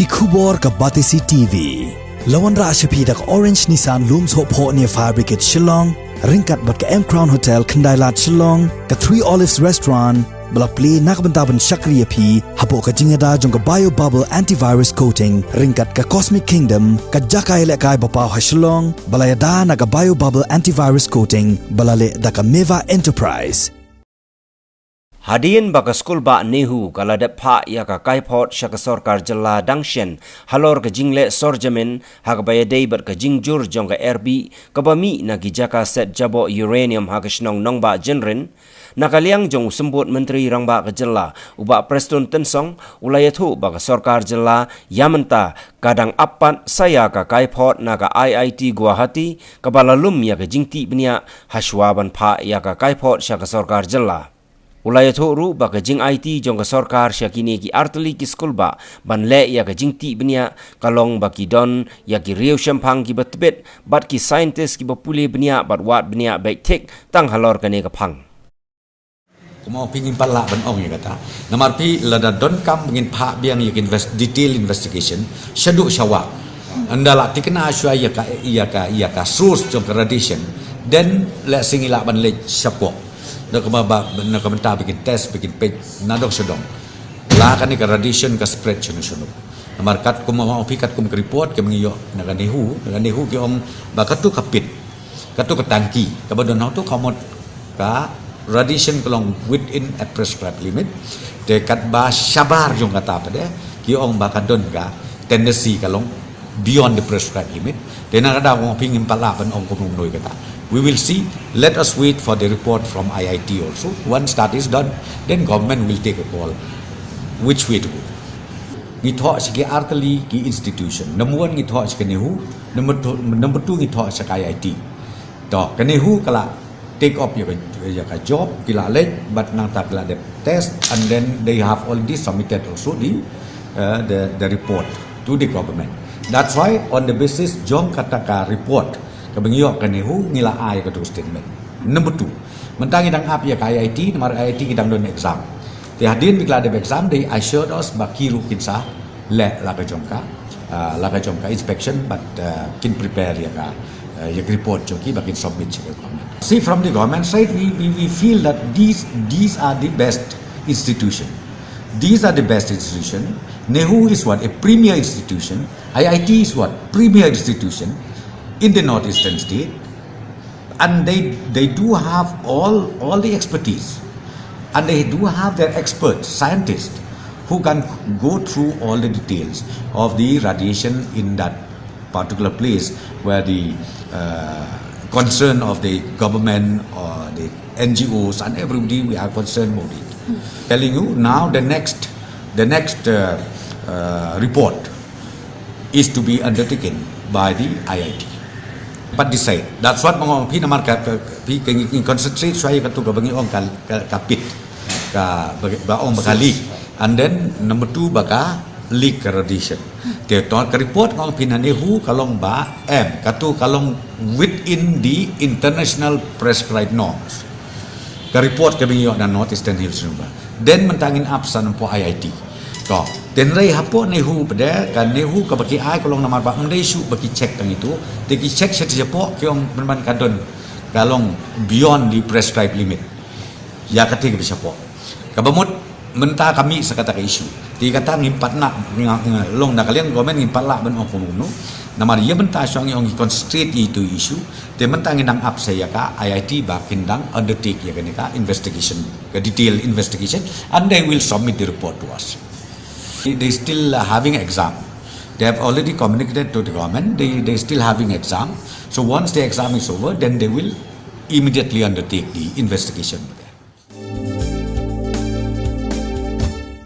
ki khubor ka batisi TV lawan ra ashapi dak Orange Nissan Looms Hope Ho near Fire Brigade Shillong ringkat bat ka M Crown Hotel Kandailat Shillong ka Three Olives Restaurant balak play nakbentaban Shakriya P hapo ka jingada jong ka Bio Bubble Antivirus Coating ringkat ka Cosmic Kingdom ka Jakai lekai bapaw ha Shillong balayada na ka Bio Bubble Antivirus Coating balale da ka Meva Enterprise. Hadian baka skul ba nehu kala de pha ya ka Kaiphod shaka Sorkar jalla dangshen Halor ka jingle sorjamin ha ka bayadei bar ka jingjur jong ka Erbih ka bami na gijaka set jabo uranium ha ka shnong nongba jenrin nakaliang jong sembut menteri rangba ka jalla uba Preston Tensong ulayathu baka Sorkar jalla yamanta kadang apat saya ka Kaiphod na ka IIT Guwahati ka balalum ya ka jingti bnia hashwaban pha ya ka Kaiphod shaka Sorkar jalla. Ulaya thoru baka jing IT jong ka Sorkar syakini ki arteli ki skul ba ban le ya ka jing ti benia kalong baki don ya ki riau shampang ki batbet bat ki scientist ki bapule benia bat wat benia baik tek tang Halor kane ka phang. Kumau pingin pala ban ong ya kata namar pi lada don kam pingin pha biang ya detail investigation syaduk syawa andala tikna asya ya ka source jong ka radiation then le singila ban le syapok nak benta bikin test bikin page nadok sedong lah kan ni ka radiation ka spread chunu namar kat ko mau pikat ko report ke mengiyo naga nehu ki om bakatu kapit katu ka tangki ka badon tu kamot ka radiation kelong within a prescribed limit de kat ba sabar jong kata pada ki om bakadon ka tendency kalong beyond the prescribed limit de nagada ko pingin pala ban om ko noi kata. We will see. Let us wait for the report from IIT also. Once that is done, then government will take a call which way to go. Ngitho sige arteli ki institution. Number one ngitho sige nehu. Number two ngitho sige IIT. To kenehu kala take up ya ka job kila lek but nang tak kala de test and then they have already submitted also the report to the government. That's why on the basis jong kata ka report kabengyo kanehu ngila ai ka tu statement. Number 2, mentang idang ap ya ka IIT namar IIT kidang don exam. Ti hadin bikla de exam they assured us bakiru kinsa le la ka jongka inspection but kin prepare ya ka ya report joki bakin submit ke government. See from the government side we feel that these are the best institution. These are the best institution. Nehu is what a premier institution. IIT is what premier institution in the northeastern state, and they do have all the expertise, and they do have their experts, scientists, who can go through all the details of the radiation in that particular place where the concern of the government or the NGOs and everybody we are concerned about it. Telling you now the next report is to be undertaken by the IIT. But decide. That's what mong pi namar ka pi keng concentrate suai ka tu ka bangi ong kapit ka ba ong bakali and then number 2 baka leak radiation. Te to ka report ngong pinanehu kalong ba katu kalong within the international prescribed norms. Ka report ka bangi na Northeastern Hills ba. Then mentangin absan po IIT. To tenrei hapo nehu pada kan nehu ka baki ai kolong namar ba mendai su baki check tang itu teki check setiap po ke om berman kadon kalong beyond the prescribed limit ya kati bisa po kabamut menta kami sekata ka isu ti kata ngimpat nak long na kalian government ngimpat la ben oponuno namar ya menta syang yang concentrate itu isu te menta ngindang up saya ka IIT ba kindang undertake ya ka investigation ka detail investigation and they will submit the report to us. They still having exam. They have already communicated to the government. They still having exam. So once the exam is over, then they will immediately undertake the investigation.